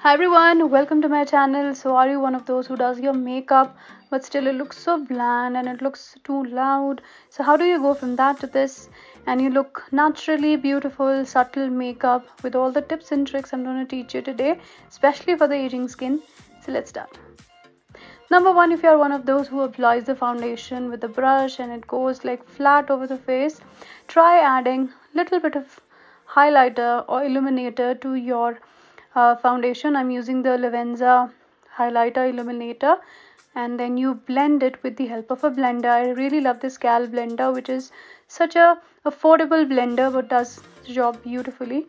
Hi everyone, welcome to my channel. So are you one of those who does your makeup but still it looks so bland and it looks too loud? So how do you go from that to this and you look naturally beautiful, subtle makeup with all the tips and tricks I'm going to teach you today, especially for the aging skin. So let's start. Number one, if you are one of those who applies the foundation with a brush and it goes like flat over the face, try adding little bit of highlighter or illuminator to your foundation. I'm using the Lavenza Highlighter Illuminator, and then you blend it with the help of a blender. I really love this C.A.L blender, which is such a affordable blender but does the job beautifully.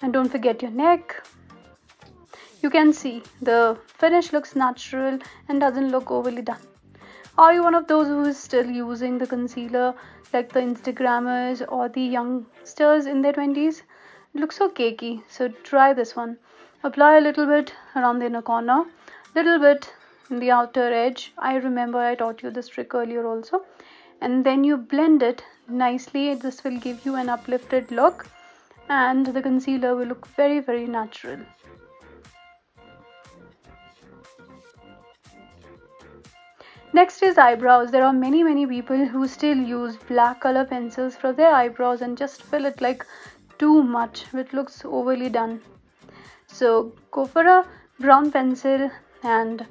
And don't forget your neck. You can see the finish looks natural and doesn't look overly done. Are you one of those who is still using the concealer like the Instagrammers or the youngsters in their 20s? It looks so cakey, so try this one. Apply a little bit around the inner corner, little bit in the outer edge. I remember I taught you this trick earlier also. And then you blend it nicely. This will give you an uplifted look and the concealer will look very, very natural. Next is eyebrows. There are many people who still use black color pencils for their eyebrows and just fill it like too much, which looks overly done. So go for a brown pencil and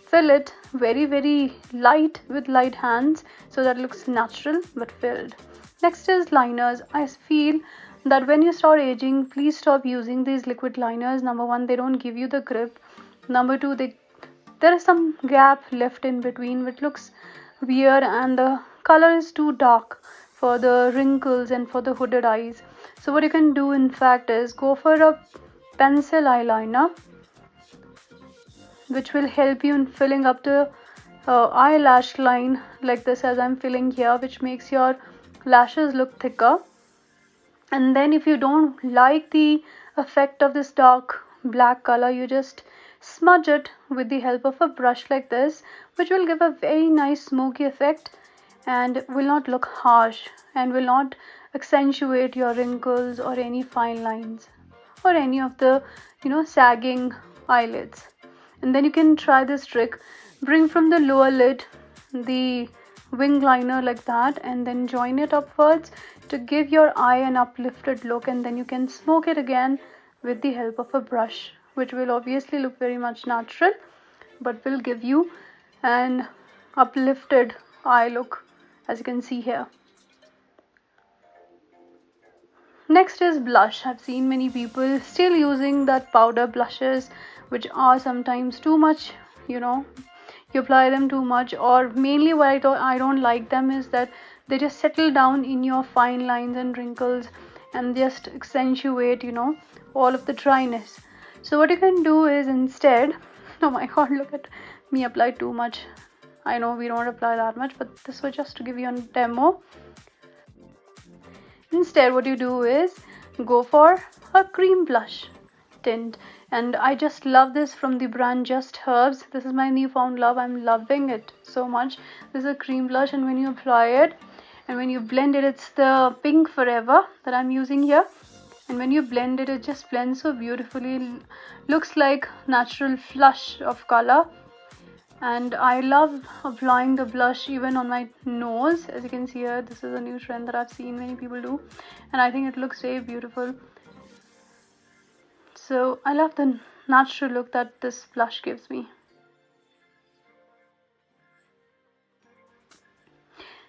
fill it very light with light hands so that it looks natural but filled. Next is liners. I feel that when you start aging, please stop using these liquid liners. Number one, they don't give you the grip. Number two, there is some gap left in between which looks weird and the color is too dark for the wrinkles and for the hooded eyes. So what you can do in fact is go for a pencil eyeliner which will help you in filling up the eyelash line like this as I'm filling here, which makes your lashes look thicker. And then if you don't like the effect of this dark black color, you just smudge it with the help of a brush like this, which will give a very nice smoky effect and will not look harsh and will not accentuate your wrinkles or any fine lines or any of the sagging eyelids. And then you can try this trick. Bring from the lower lid the wing liner like that and then join it upwards to give your eye an uplifted look, and then you can smoke it again with the help of a brush, which will obviously look very much natural but will give you an uplifted eye look, as you can see here. Next is blush. I've seen many people still using that powder blushes which are sometimes too much, you apply them too much, or mainly why I don't like them is that they just settle down in your fine lines and wrinkles and just accentuate all of the dryness. So what you can do is instead, oh my god, look at me apply too much. I know we don't apply that much, but this was just to give you a demo. Instead what you do is go for a cream blush tint, and I just love this from the brand Just Herbs. This is my newfound love. I'm loving it so much. This is a cream blush, and when you apply it and when you blend it, it's the Pink Forever that I'm using here, and when you blend it, it just blends so beautifully. Looks like natural flush of color. And I love applying the blush even on my nose. As you can see here, this is a new trend that I've seen many people do, and I think it looks very beautiful. So I love the natural look that this blush gives me.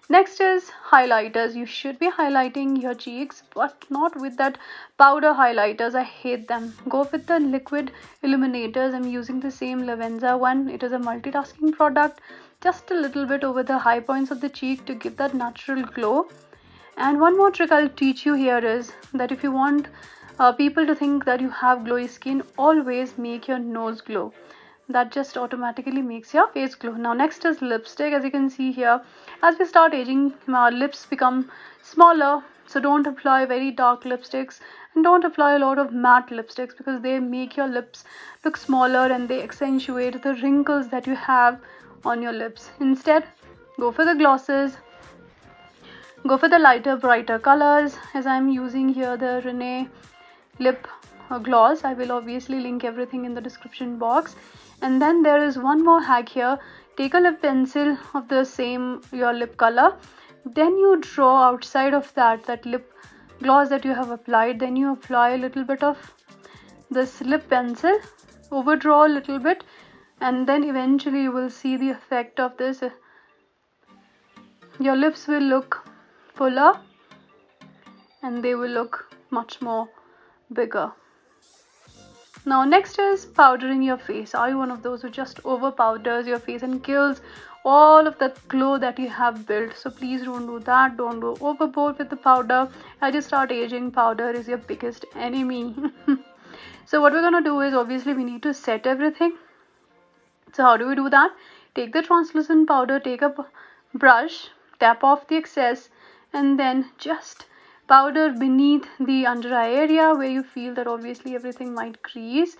Next is highlighters. You should be highlighting your cheeks, but not with that powder highlighters. I hate them. Go with the liquid illuminators. I'm using the same Lavenza one. It is a multitasking product. Just a little bit over the high points of the cheek to give that natural glow. And one more trick I'll teach you here is that if you want people to think that you have glowy skin, always make your nose glow. That just automatically makes your face glow. Now next is lipstick. As you can see here, as we start aging, our lips become smaller, so don't apply very dark lipsticks and don't apply a lot of matte lipsticks because they make your lips look smaller and they accentuate the wrinkles that you have on your lips. Instead, go for the glosses, go for the lighter brighter colors, as I'm using here the RENEE lip gloss. I will obviously link everything in the description box. And then there is one more hack here. Take a lip pencil of the same your lip color, then you draw outside of that lip gloss that you have applied. Then you apply a little bit of this lip pencil, overdraw a little bit, and then eventually you will see the effect of this. Your lips will look fuller and they will look much more bigger. Now next is powdering your face. Are you one of those who just over powders your face and kills all of that glow that you have built? So please don't do that. Don't go overboard with the powder. As you start aging, powder is your biggest enemy. So what we're gonna do is, obviously we need to set everything. So how do we do that? Take the translucent powder, take a brush, tap off the excess, and then just powder beneath the under eye area where you feel that obviously everything might crease.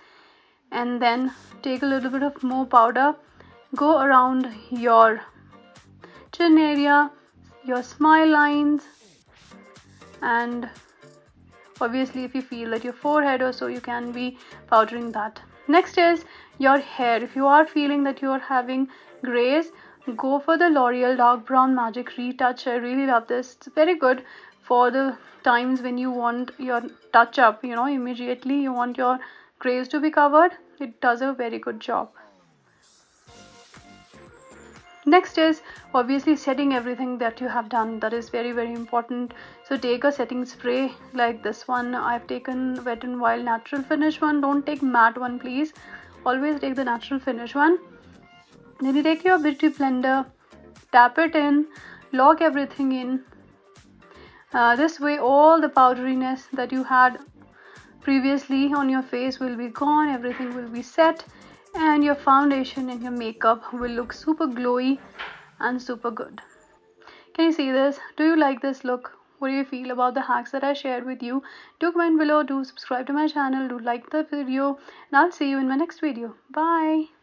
And then take a little bit of more powder, go around your chin area, your smile lines, and obviously if you feel that your forehead or so, you can be powdering that. Next is your hair. If you are feeling that you are having grays, go for the L'Oreal Dark Brown Magic Retouch. I really love this. It's very good for the times when you want your touch up, you know, immediately you want your grays to be covered. It does a very good job. Next is obviously setting everything that you have done. That is very, very important. So take a setting spray like this one. I've taken Wet n Wild natural finish one. Don't take matte one, please. Always take the natural finish one. Then you take your beauty blender, tap it in, lock everything in. This way all the powderiness that you had previously on your face will be gone. Everything will be set, and your foundation and your makeup will look super glowy and super good. Can you see this? Do you like this look? What do you feel about the hacks that I shared with you? Do comment below, do subscribe to my channel, do like the video, and I'll see you in my next video. Bye.